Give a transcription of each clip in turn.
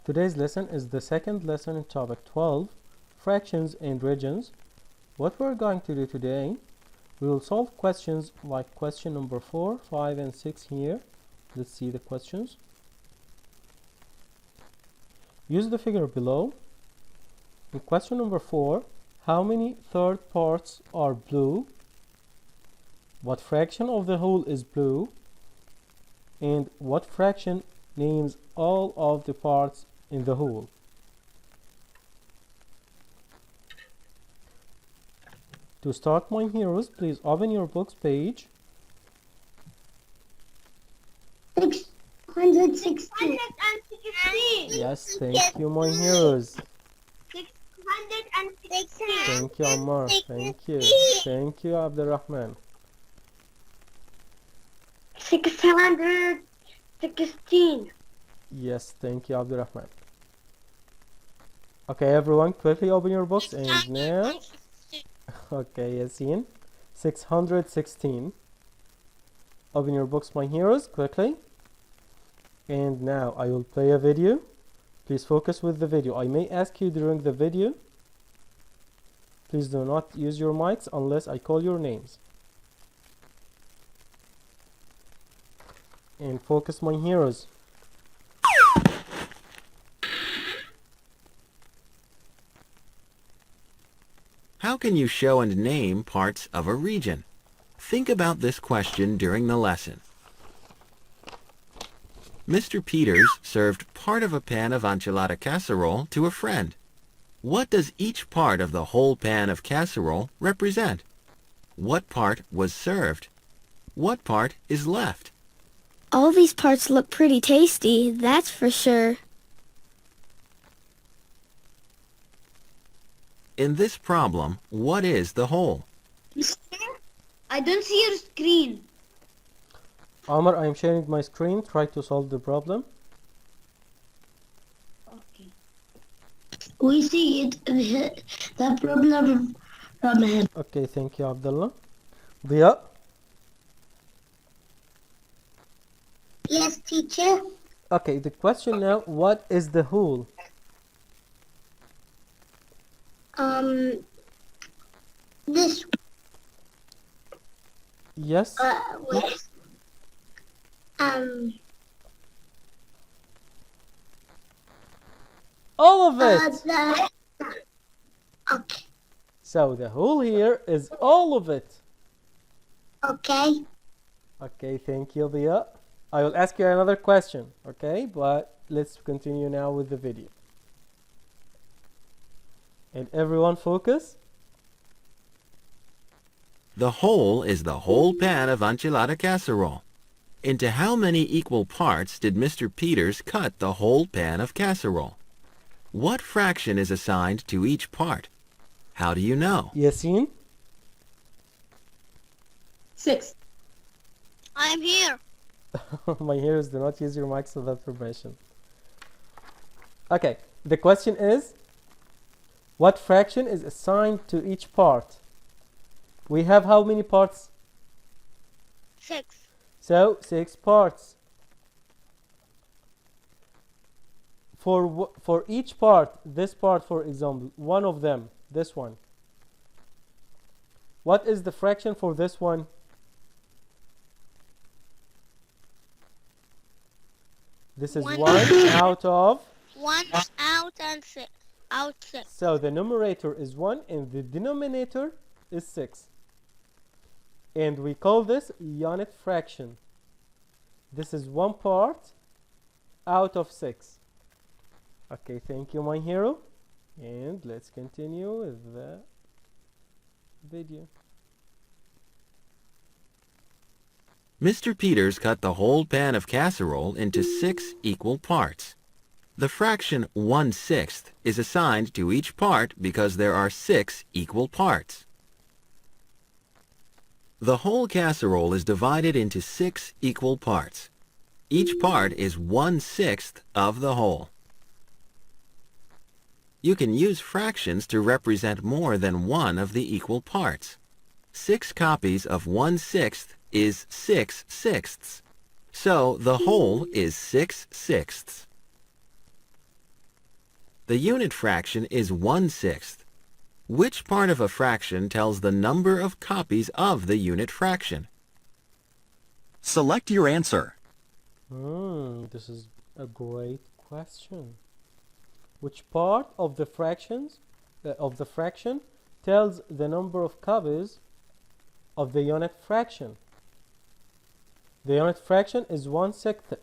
Today's lesson is the second lesson in topic 12, fractions and regions. What we're going to do today, we will solve questions like question number 4, 5, and 6 here. Let's see the questions. Use the figure below. In question number 4, how many third parts are blue? What fraction of the whole is blue? And what fraction names all of the parts in the whole? To start, my heroes, please open your books page 616. Yes, thank you, my heroes. 616. Thank you, Ammar. Thank you. Thank you, Abdurrahman. 616. Yes, thank you, Abdurrahman. Okay, everyone, quickly open your books. And now, okay, Yasin, 616. Open your books, my heroes, quickly. And now I will play a video. Please focus with the video. I may ask you during the video. Please do not use your mics unless I call your names. And focus, my heroes. How can you show and name parts of a region? Think about this question during the lesson. Mr. Peters served part of a pan of enchilada casserole to a friend. What does each part of the whole pan of casserole represent? What part was served? What part is left? All these parts look pretty tasty, that's for sure. In this problem, what is the whole? I don't see your screen. Amar, I am sharing my screen. Try to solve the problem. Okay. We see it. The problem from him. Okay, thank you, Abdullah. Dia? Yes, teacher. Okay, the question now, what is the whole? This. Yes? Wait. All of it! Okay. So the whole here is all of it. Okay. Okay, thank you, Dia. I will ask you another question, okay? But let's continue now with the video. And everyone focus. The whole is the whole pan of enchilada casserole. Into how many equal parts did Mr. Peters cut the whole pan of casserole? What fraction is assigned to each part? How do you know? Yasin? 6. I'm here. My heroes, do not use your mics without permission. Okay, the question is, what fraction is assigned to each part? We have how many parts? 6. So, 6 parts. For each part, this part for example, one of them, this one. What is the fraction for this one? This is 1 out of? 1 out and 6. Out 6. So the numerator is 1 and the denominator is 6. And we call this unit fraction. This is 1 part out of 6. Okay, thank you, my hero. And let's continue with the video. Mr. Peters cut the whole pan of casserole into 6 equal parts. The fraction 1/6 is assigned to each part because there are 6 equal parts. The whole casserole is divided into 6 equal parts. Each part is 1/6 of the whole. You can use fractions to represent more than one of the equal parts. 6 copies of 1/6 is 6/6. So the whole is 6/6. The unit fraction is 1/6. Which part of a fraction tells the number of copies of the unit fraction? Select your answer. This is a great question. Which part of the fraction tells the number of copies of the unit fraction? The unit fraction is 1/6.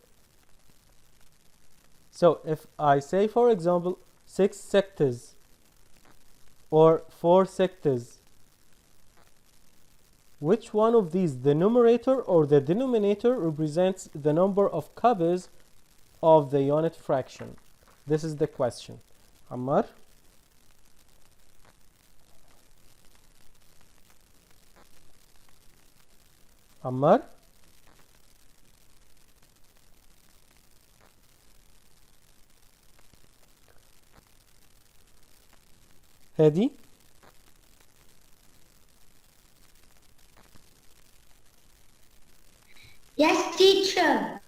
So if I say, for example, 6/6 or 4/6, which one of these, the numerator or the denominator, represents the number of copies of the unit fraction? This is the question. Ammar? Ammar? Hadi? Yes, teacher.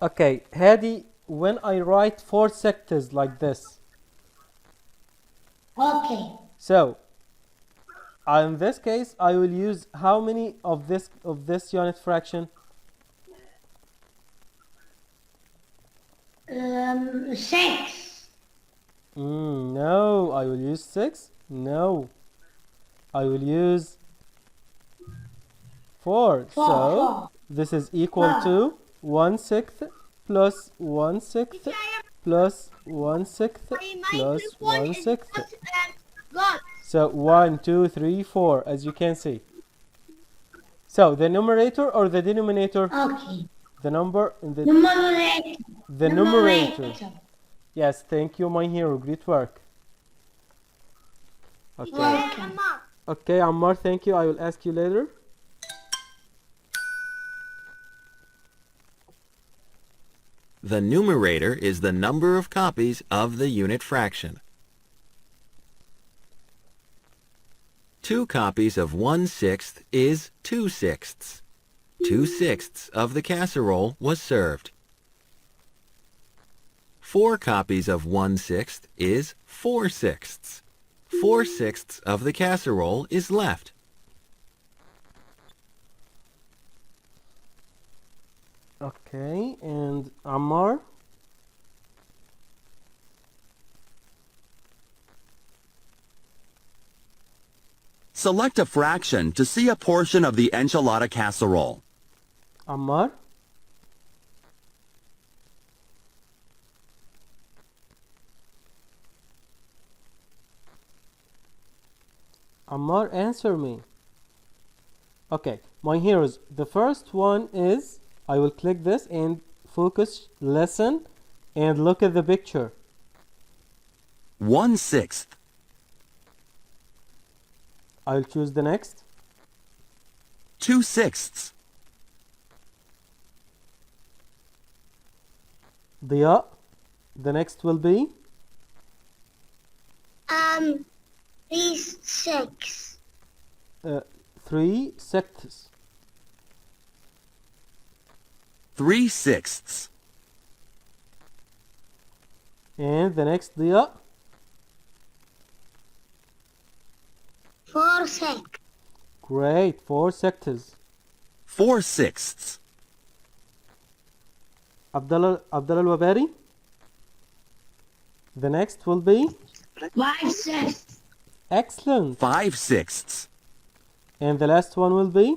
Okay, Hadi, when I write 4/6 like this, Okay. so in this case I will use how many of this unit fraction? 6. No, I will use 6. No, I will use 4. Four, So four. this is equal to 1/6 plus 1/6 plus 1/6 plus 1/6. God. So 1, 2, 3, 4, as you can see. So the numerator or the denominator? Okay. The number in the Numerator. numerator. Yes, thank you, my hero. Great work. Okay. Welcome. Okay, Ammar, thank you. I will ask you later. The numerator is the number of copies of the unit fraction. 2 copies of 1/6 is 2/6. 2/6 of the casserole was served. 4 copies of 1/6 is 4/6. 4/6 of the casserole is left. Okay, and Ammar? Select a fraction to see a portion of the enchilada casserole. Ammar? Ammar, answer me. Okay, my heroes, the first one is, I will click this and focus, listen, and look at the picture. 1/6. I'll choose the next. 2/6. Diya, the next will be 3/6. 3/6. 3/6. And the next, Diya, 4/6. great, 4/6. 4/6. Abdullah Al-Wabari, the next will be 5/6. excellent. 5/6. And the last one will be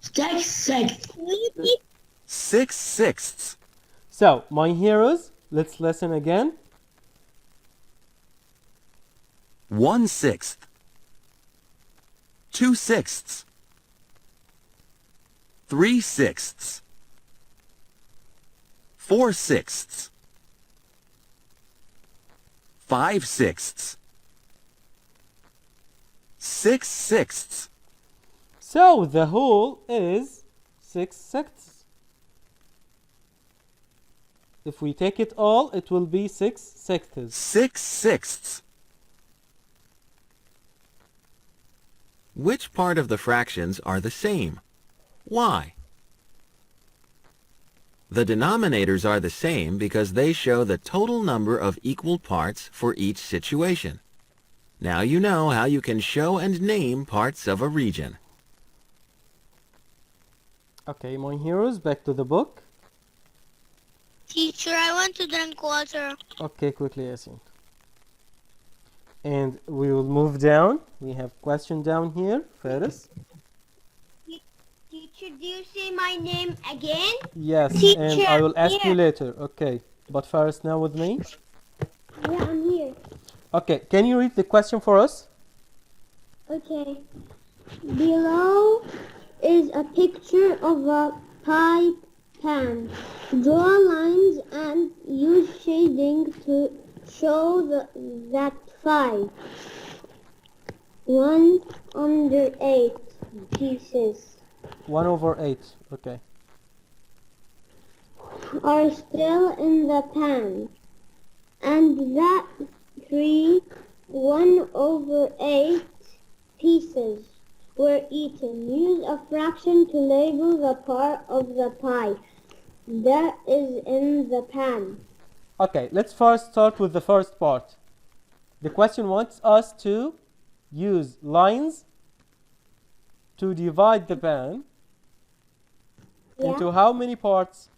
6/6. 6/6. so, my heroes, let's listen again. 1/6. 2/6. 3/6. 4/6. 5/6. 6/6. So the whole is 6/6. If we take it all, it will be 6/6. 6/6. Which part of the fractions are the same? Why? The denominators are the same because they show the total number of equal parts for each situation. Now you know how you can show and name parts of a region. Okay, my heroes, back to the book. Teacher, I want to drink water. Okay, quickly, Yasin. And we will move down. We have question down here. Faris. Teacher, do you say my name again? Yes, and Teacher, I will ask you here. later. Okay, but Faris now with me. Yeah, I'm here. Okay, can you read the question for us? Okay. Below is a picture of a pie pan. Draw lines and use shading to show that 5, 1 under 8 pieces 1/8. Okay. are still in the pan, and that 3, 1/8 pieces were eaten. Use a fraction to label the part of the pie that is in the pan. Okay, let's first start with the first part. The question wants us to use lines to divide the pan Yeah. into how many parts?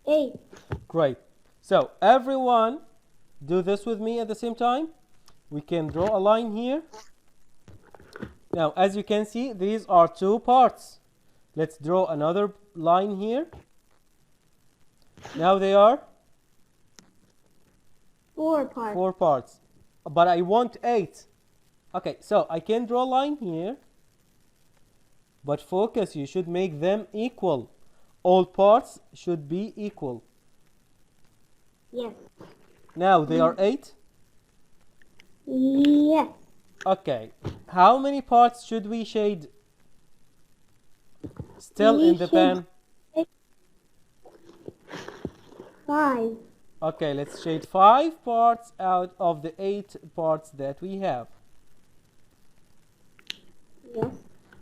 8. Great. So everyone do this with me at the same time. We can draw a line here. Now, as you can see, these are 2 parts. Let's draw another line here. Now they are 4 parts. 4 parts. But I want 8. Okay, so I can draw a line here. But focus, you should make them equal. All parts should be equal. Yes. Now they are 8. Yes. Okay, how many parts should we shade still We in the should- pan? 5. Okay, let's shade 5 parts out of the 8 parts that we have. Yes.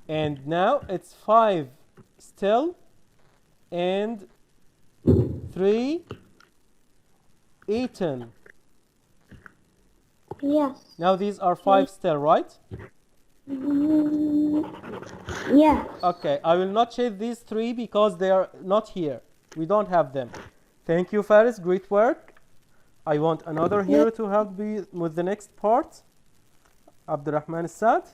And now it's 5 still and 3 eaten. Yes. Now these are 5 still, right? Yes. Okay, I will not shade these 3 because they are not here. We don't have them. Thank you, Faris. Great work. I want another hero to help me with the next part. Abdurrahman Saad.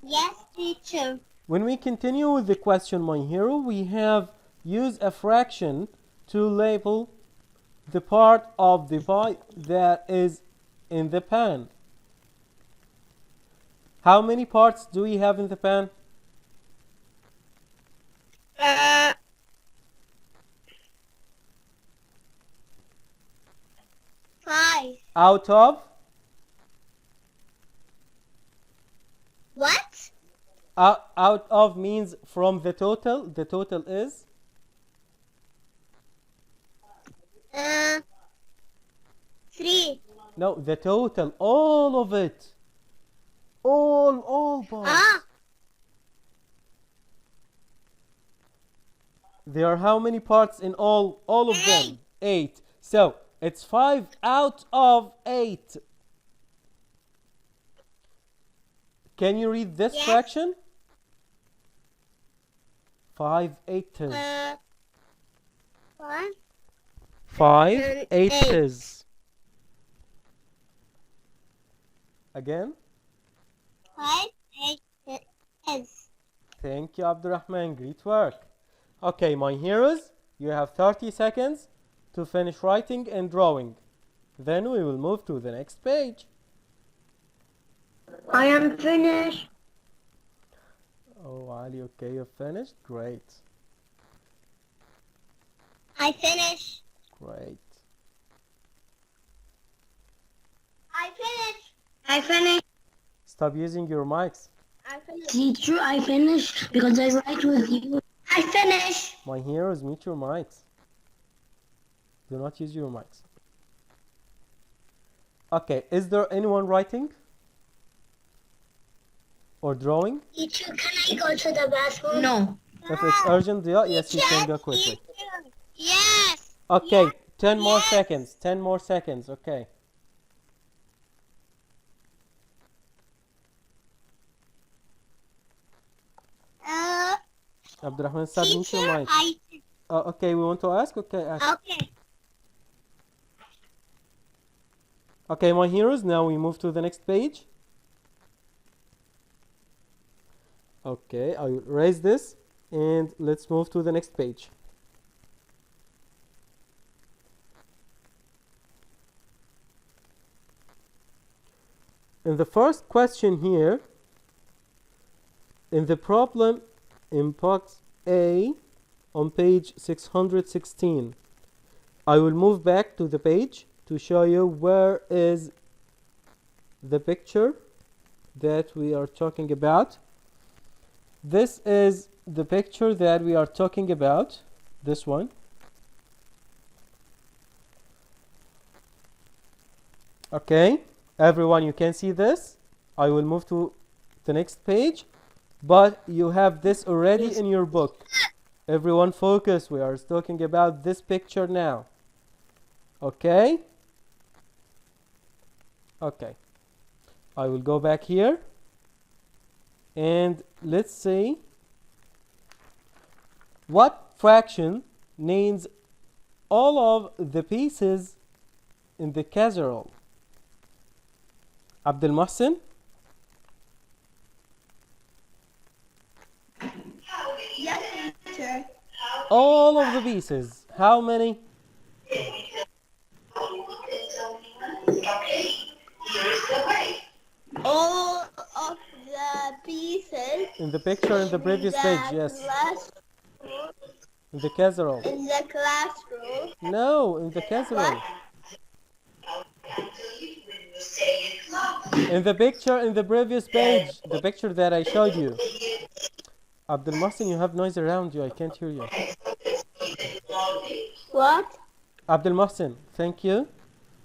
Yes, teacher. When we continue with the question, my hero, we have use a fraction to label the part of the pie that is in the pan. How many parts do we have in the pan? 5. Out of? What? Out of means from the total. The total is? 3. No, the total. All of it. All parts. Ah, There are how many parts in all? All of them. 8. So, it's 5 out of 8. Can you read this Yes. fraction? 5/8. 1. 5/8. Again? 5, 8 is. Thank you, Abdurrahman. Great work. Okay, my heroes, you have 30 seconds to finish writing and drawing. Then we will move to the next page. I am finished. Oh, Ali, okay, you're finished? Great. I finish. Great. I finish. I finished. Stop using your mics. I finish. Teacher, I finished because I write with you. I finish. My heroes, mute your mics. Do not use your mics. Okay, is there anyone writing? or drawing? Teacher, can I go to the bathroom? No. If it's urgent, Dia, yes, you can go quickly. Yes. Okay, 10 more Yes. seconds. 10 more seconds. Okay. Abdurrahman, start mute Teacher, your mic. Okay, we want to ask? Okay, ask. Okay. Okay, my heroes, now we move to the next page. Okay, I will erase this and let's move to the next page. In the first question here, in the problem in box A on page 616, I will move back to the page to show you where is the picture that we are talking about. This is the picture that we are talking about, this one. Okay, everyone, you can see this. I will move to the next page, but you have this already in your book. Everyone focus, we are talking about this picture now. Okay? Okay. I will go back here and let's see what fraction names all of the pieces in the casserole. Abdul Mohsen? Yes, teacher. All of the pieces. How many? All of the pieces In the picture in the previous page, yes. In the casserole. In the classroom. No, in the casserole. In the picture in the previous page, the picture that I showed you. Abdul Mohsen, you have noise around you. I can't hear you. What? Abdul Mohsen, thank you.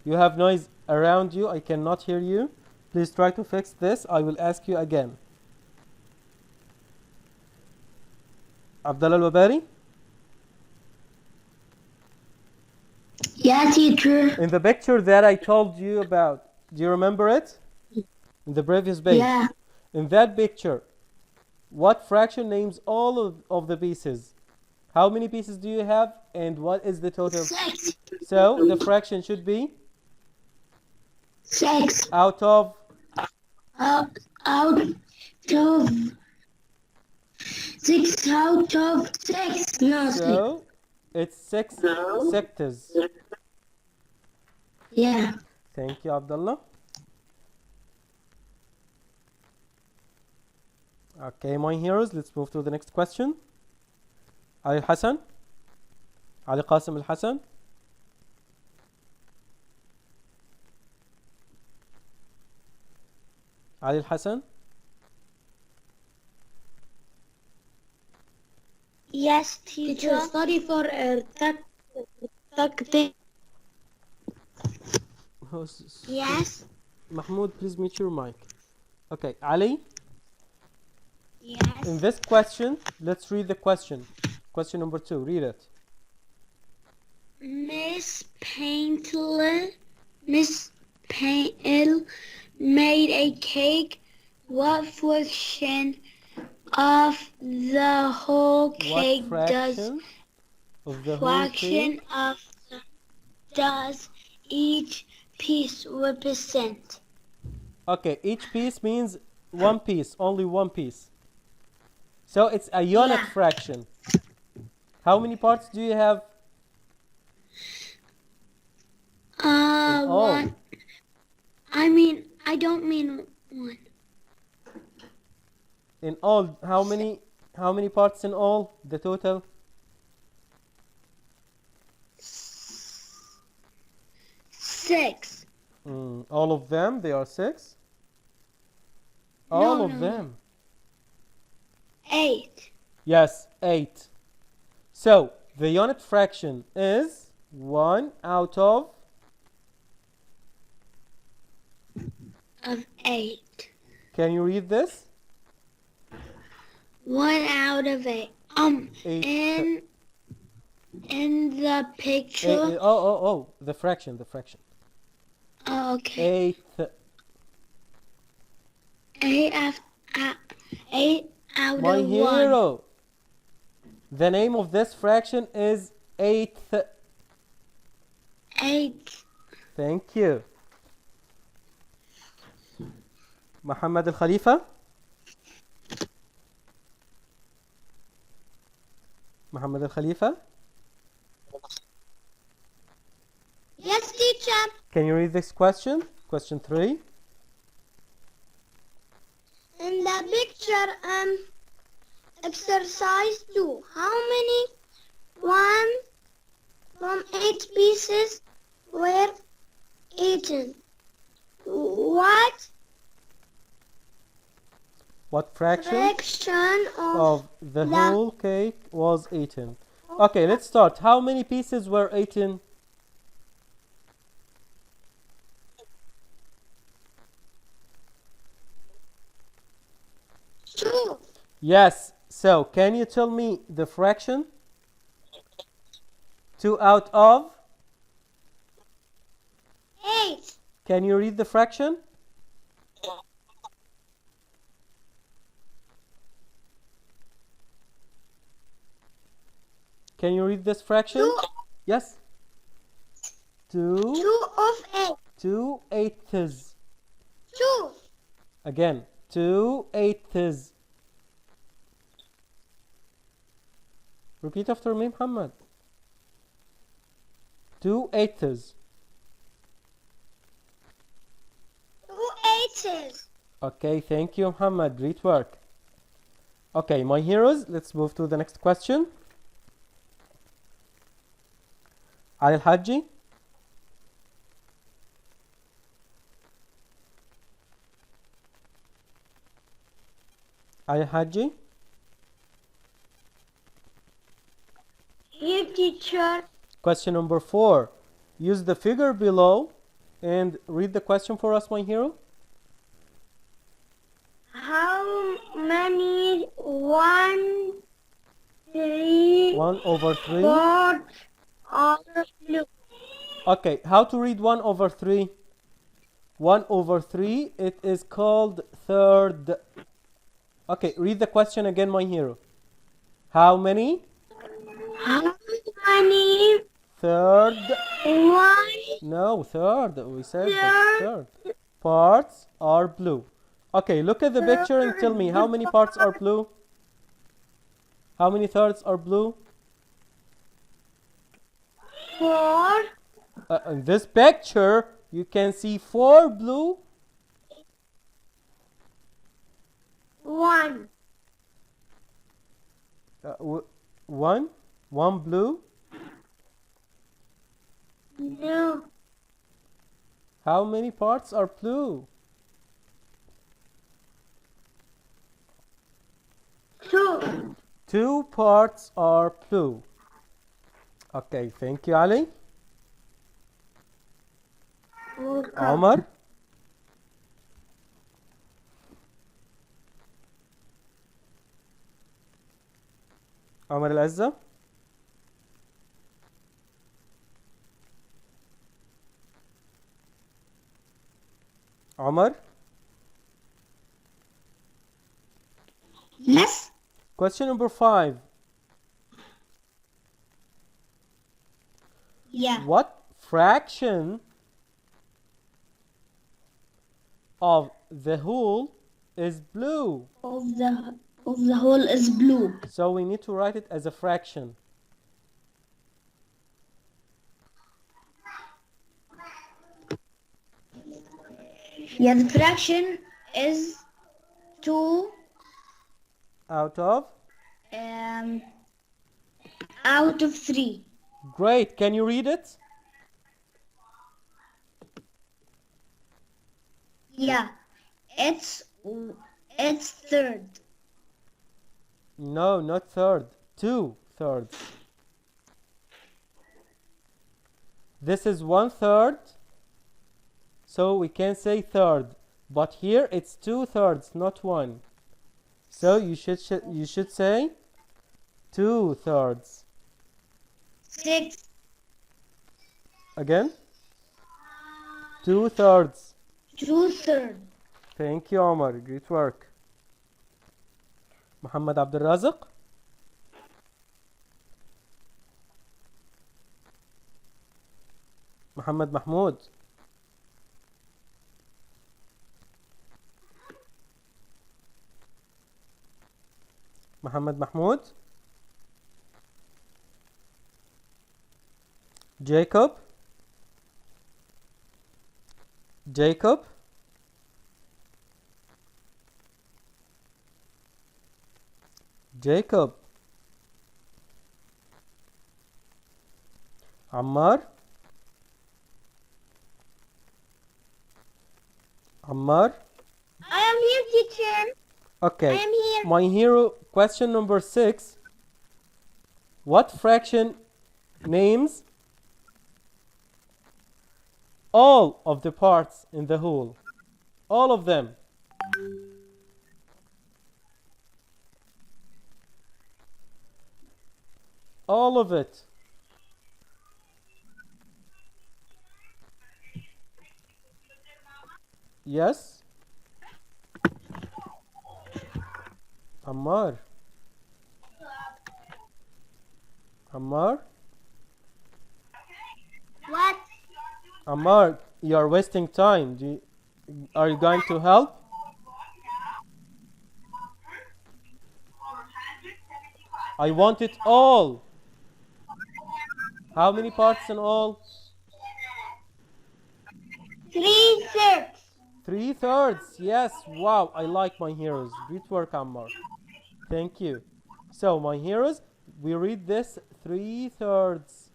You have noise around you. I cannot hear you. Please try to fix this. I will ask you again. Abdullah Al-Wabari? Yeah, teacher. In the picture that I told you about, do you remember it? In the previous page. Yeah. In that picture, what fraction names all of the pieces? How many pieces do you have and what is the total? 6. So the fraction should be 6. out of Out of 6 out of 6. No, 6. so it's 6 sectors. Yeah. Thank you, Abdullah. Okay, my heroes, let's move to the next question. Ali Hassan? Ali Qasim Al Hassan? Ali Al Hassan? Yes, Teacher, teacher. study for tactic. Yes. Mahmoud, please mute your mic. Okay, Ali, Yes. in this question, let's read the question. Question number 2, read it. Miss Paintle made a cake. What fraction of the whole cake What does fraction of the whole cake? does each piece represent? Okay, each piece means one piece, only one piece. So it's a unit Yeah. fraction. How many parts do you have? all. One. I don't mean one. In all, how many parts in all? The total? 6. All of them, they are 6? All No, of no. them. 8. Yes, 8. So, the unit fraction is 1 out of Of 8. Can you read this? 1 out of 8. Eighth. In the picture. Oh, the fraction. Oh, okay. Eighth. 8 out My of 1. hero. The name of this fraction is eighth. 8. Thank you. Muhammad Al Khalifa. Muhammad Al Khalifa. Yes, teacher. Can you read this question? Question 3. In the picture, exercise 2. How many 1 from 8 pieces were eaten? What fraction Fraction of the whole cake was eaten? Okay, let's start. How many pieces were eaten? two? Yes. So, can you tell me the fraction? 2 out of? 8. Can you read the fraction? Can you read this fraction? Two. Yes. 2. 2 of 8. 2 eighths. 2. Again. 2 eighths. Repeat after me, Muhammad. 2 eighths. 2 eighths. Okay, thank you, Muhammad. Great work. Okay, my heroes, let's move to the next question. Ali Al-Haji. Ali Al-Haji. Here, teacher. Question number 4. Use the figure below and read the question for us, my hero. How many 1, 3, 1 over 3. 4 are blue? Okay, how to read 1 over 3? 1 over 3, it is called third. Okay, read the question again, my hero. How many? How many Third. 1, No, third. We said Third. third. Parts are blue. Okay, look at the picture and tell me how many parts are blue? How many thirds are blue? 4, In this picture, you can see 4 blue. 1, 1 blue. no, How many parts are blue? 2, 2 parts are blue. Okay, thank you, Ali. Omar. Omar Al-Azza. Omar. Yes. Question number 5. Yeah. What fraction of the whole is blue? Of the whole is blue. So we need to write it as a fraction. Yeah, the fraction is 2 Out of? out of 3. Great. Can you read it? Yeah. It's third. No, not third. 2 thirds. This is 1/3. So we can say third. But here it's 2 thirds, not 1. So you should say 2/3. 6. Again? 2/3. 2/3. Thank you, Omar. Great work. Muhammad Abdul Razak. Muhammad Mahmoud. Muhammad Mahmoud. Jacob. Jacob. Jacob. Ammar. Ammar. I am here, teacher. Okay. I am here. My hero, question number 6. What fraction names all of the parts in the whole? All of them. All of it. Yes? Ammar. Ammar? What? Ammar, you are wasting time. Are you going to help? I want it all. How many parts in all? 3/3. 3/3. Yes. Wow. I like my heroes. Great work, Ammar. Thank you. So, my heroes, we read this 3/3.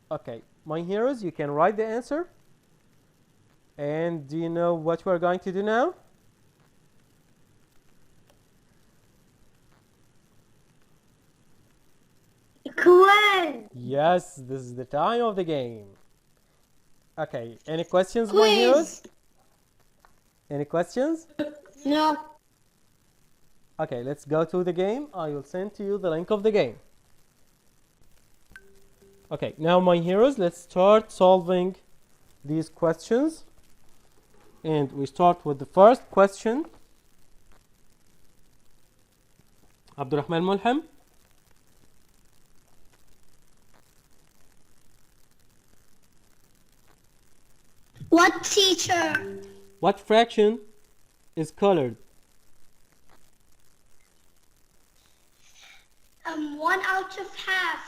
Okay. My heroes, you can write the answer. And do you know what we're going to do now? Quiz. Yes, this is the time of the game. Okay. Any questions, my heroes? Any questions? No. Okay, let's go to the game. I will send to you the link of the game. Okay, now my heroes, let's start solving these questions. And we start with the first question. Abdurrahman Mulham. What, teacher? What fraction is colored? 1/2.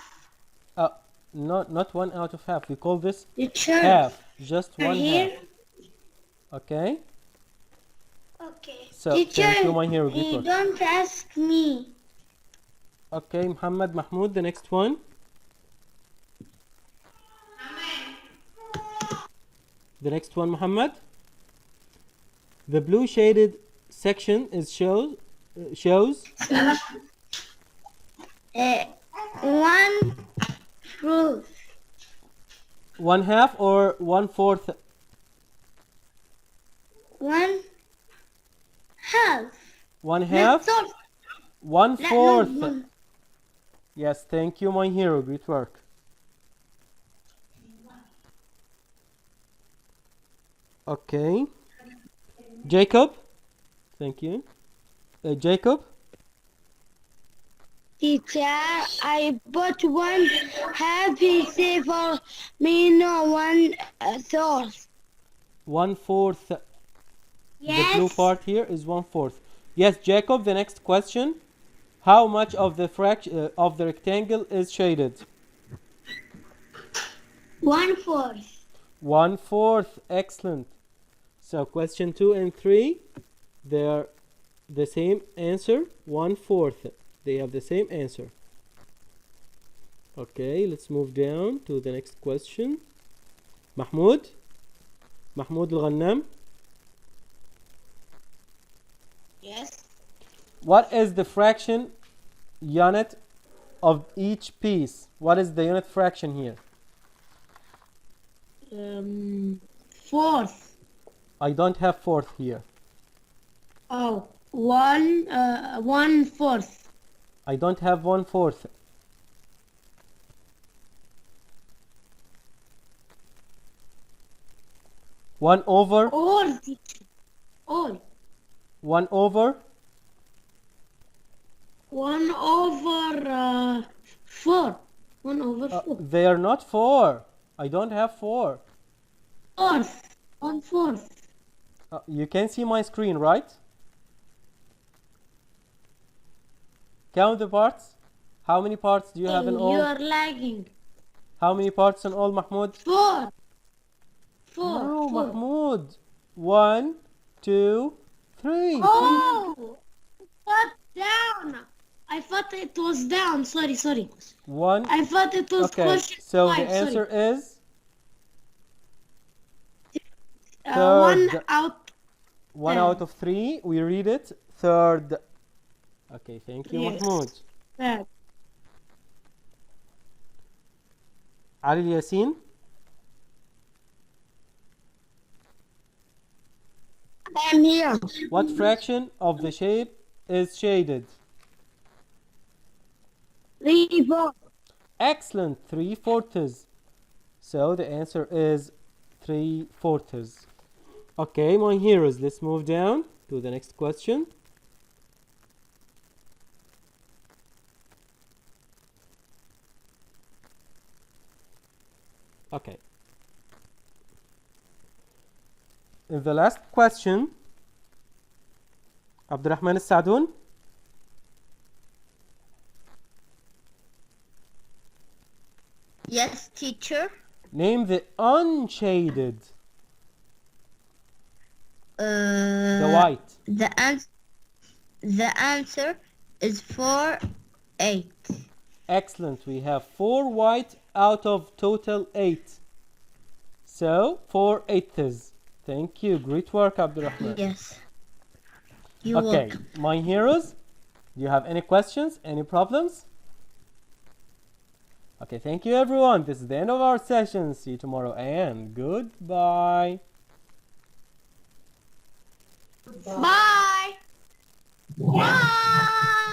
Not 1/2. We call this Teacher. half. Just one here? half. Okay? Okay. So, Teacher, thank you, my hero. Good work. don't ask me. Okay, Muhammad Mahmoud, the next one. The next one, Muhammad. The blue shaded section is shows 1 fruit. 1/2 or 1/4. 1/2. 1/2. No, 1/4. one. Yes, thank you, my hero. Great work. Okay. Jacob. Thank you. Jacob. Teacher, I bought 1/2 piece for me, no 1/3. 1/4. Yes. The blue part here is 1/4. Yes, Jacob, the next question. How much of the of the rectangle is shaded? 1/4. 1/4. Excellent. So question 2 and 3, they are the same answer. 1/4. They have the same answer. Okay, let's move down to the next question. Mahmoud Al-Ghannam. Yes. What is the fraction unit of each piece? What is the unit fraction here? 4th. I don't have fourth here. Oh, 1/4. I don't have 1/4. One over. All, teacher. All. 1/4. 1/4. 1/4. They are not 4. I don't have 4. Fourth. 1/4. You can see my screen, right? Count the parts. How many parts do you have in You all? are lagging. How many parts in all, Mahmoud? 4. No, 4. Mahmoud. 1, 2, 3. Oh! What down? I thought it was down. Sorry. 1. I thought it was Okay, question so 5. the answer is One third. out. 1 Third. out of 3. We read it. Third. Okay, thank you, Yes. Mahmoud. Third. Ali Yasin. I am here. What fraction of the shape is shaded? 3/4. Excellent, 3/4. So the answer is 3/4. Okay, my heroes, let's move down to the next question. Okay. In the last question, Abdurrahman Al-Sadoun. Yes, teacher. Name the unshaded. The white. The answer is 4/8. Excellent. We have 4 white out of total 8. So 4/8. Thank you. Great work, Abdurrahman. Yes. You Okay, my heroes, do you have any questions? Any problems? Okay, thank you everyone. This is the end of our session. See you tomorrow and goodbye. Bye. Bye.